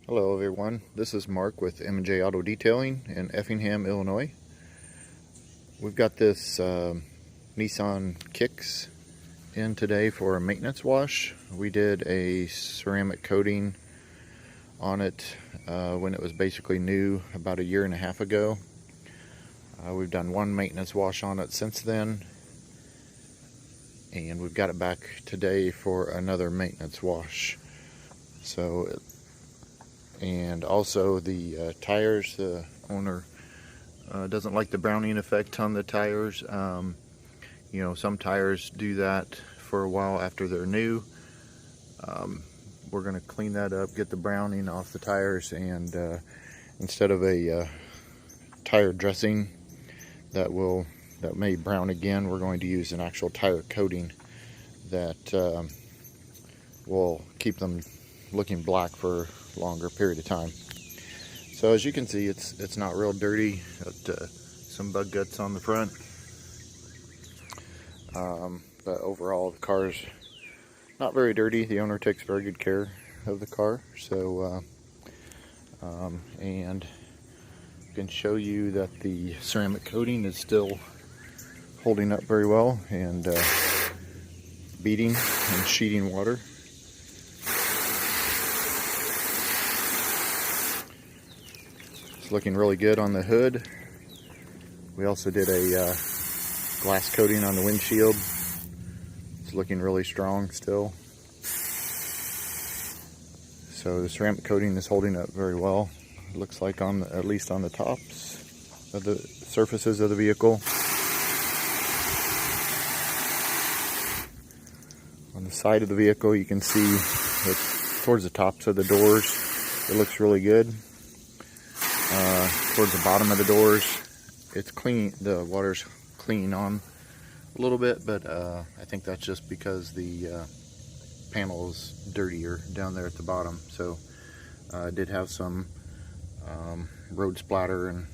Hello everyone, this is Mark with M&J Auto Detailing in Effingham, Illinois. We've got this Nissan Kicks in today for a maintenance wash. We did a ceramic coating on it when it was basically new about 1.5 years ago. We've done one maintenance wash on it since then, and we've got it back today for another maintenance wash. And also the tires, the owner doesn't like the browning effect on the tires. You know, some tires do that for a while after they're new. We're going to clean that up, get the browning off the tires, and instead of a tire dressing that may brown again, we're going to use an actual tire coating that will keep them looking black for a longer period of time. So as you can see, it's not real dirty. Got some bug guts on the front, but overall the car's not very dirty. The owner takes very good care of the car. So and I can show you that the ceramic coating is still holding up very well and beading and sheeting water. It's looking really good on the hood. We also did a glass coating on the windshield. It's looking really strong still. So the ceramic coating is holding up very well. It looks like at least on the tops of the surfaces of the vehicle. On the side of the vehicle, you can see towards the tops of the doors, it looks really good. Towards the bottom of the doors, it's clean. The water's clean on a little bit, but I think that's just because the panel is dirtier down there at the bottom. So I did have some road splatter and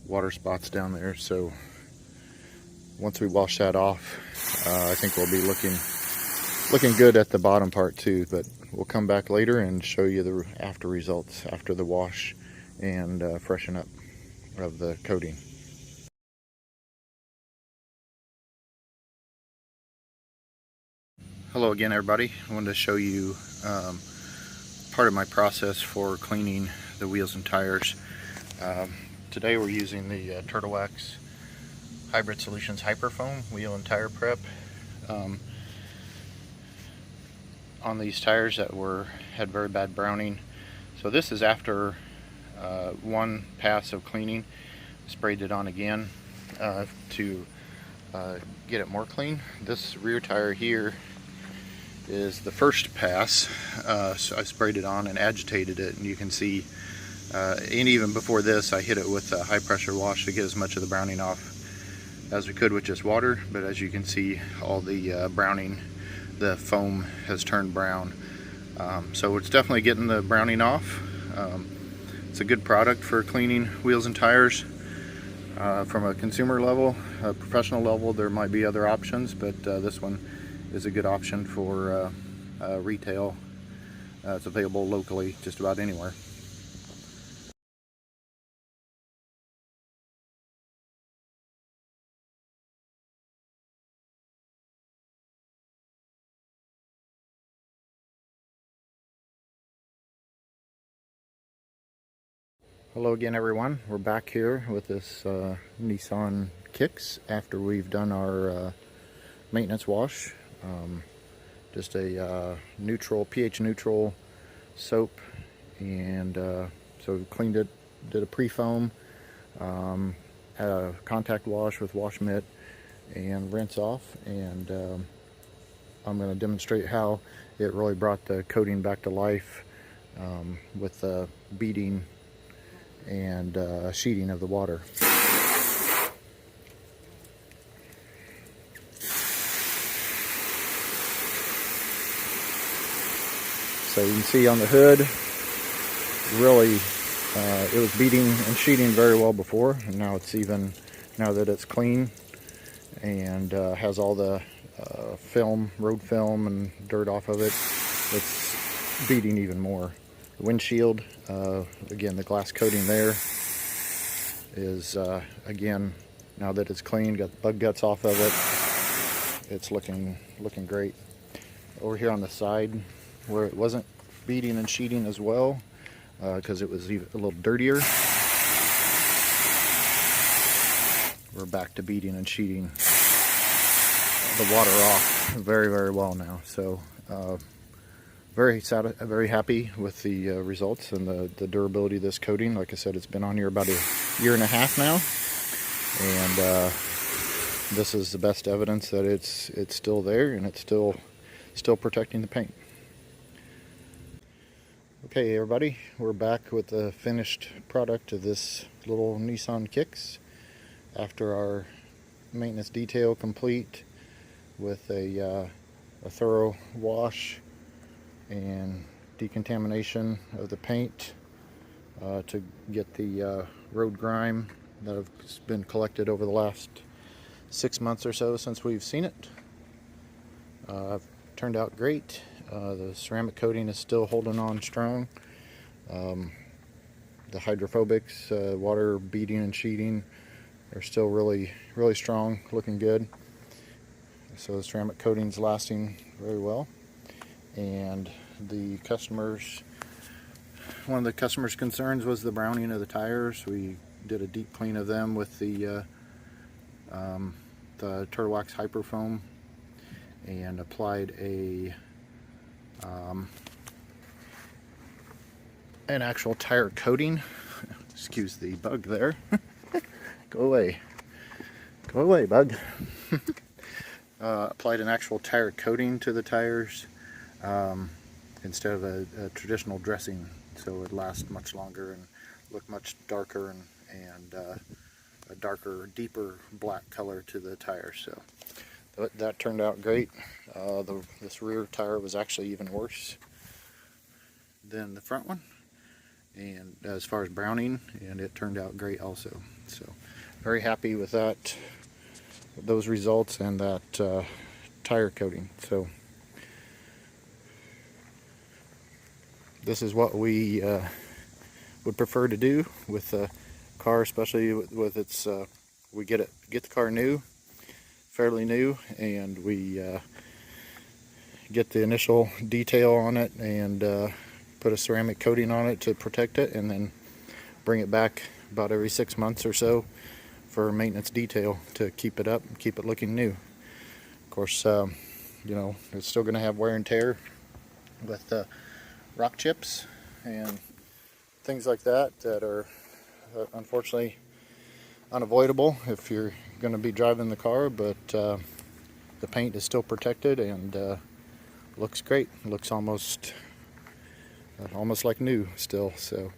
water spots down there. So once we wash that off, I think we'll be looking good at the bottom part too. But we'll come back later and show you the after results after the wash and freshen up of the coating. Hello again everybody. I wanted to show you part of my process for cleaning the wheels and tires. Today we're using the Turtle Wax Hybrid Solutions Hyperfoam Wheel and Tire Prep on these tires that had very bad browning. So this is after one pass of cleaning. Sprayed it on again to get it more clean. This rear tire here is the first pass, so I sprayed it on and agitated it, and you can see, and even before this I hit it with a high pressure wash to get as much of the browning off as we could with just water. But as you can see, all the browning, the foam has turned brown. So it's definitely getting the browning off. It's a good product for cleaning wheels and tires. From a consumer level, a professional level, there might be other options, but this one is a good option for retail. It's available locally just about anywhere. Hello again everyone, we're back here with this Nissan Kicks after we've done our maintenance wash. Just a pH neutral soap, and so we cleaned it, did a pre-foam, had a contact wash with wash mitt and rinse off, and I'm going to demonstrate how it really brought the coating back to life with the beading and sheeting of the water. So you can see on the hood, really, it was beading and sheeting very well before, and now that it's clean and has all the road film and dirt off of it, it's beading even more. windshield. Again, the glass coating there is again, now that it's clean, got the bug guts off of it, it's looking great. Over here on the side where it wasn't beading and sheeting as well, because it was even a little dirtier, we're back to beading and sheeting the water off very well now. So very happy with the results and the durability of this coating. Like I said, it's been on here about a year and a half now, and this is the best evidence that it's still there and it's still protecting the paint. Okay, everybody, we're back with the finished product of this little Nissan Kicks after our maintenance detail complete with a thorough wash and decontamination of the paint to get the road grime that has been collected over the last 6 months or so since we've seen it. Turned out great. The ceramic coating is still holding on strong. The hydrophobics, water beading and sheeting, are still really strong, looking good. So the ceramic coating's lasting very well. And one of the customers' concerns was the browning of the tires. We did a deep clean of them with the Turtle Wax Hyper Foam and applied an actual tire coating. Excuse the bug there. Go away, bug. Applied an actual tire coating to the tires instead of a traditional dressing, so it would last much longer and look much darker and a darker, deeper black color to the tires. So that turned out great. This rear tire was actually even worse than the front one, and as far as browning, and it turned out great also. So very happy with those results and that tire coating. So this is what we would prefer to do with a car, especially with its we get the car fairly new, and we get the initial detail on it and put a ceramic coating on it to protect it, and then bring it back about every 6 months or so for maintenance detail to keep it up and keep it looking new. Of course, you know, it's still going to have wear and tear with rock chips and things like that are unfortunately unavoidable if you're going to be driving the car, but the paint is still protected and looks great. Looks almost like new still. So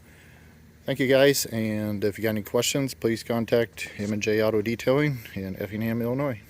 thank you guys, and if you got any questions, please contact M&J Auto Detailing in Effingham, Illinois.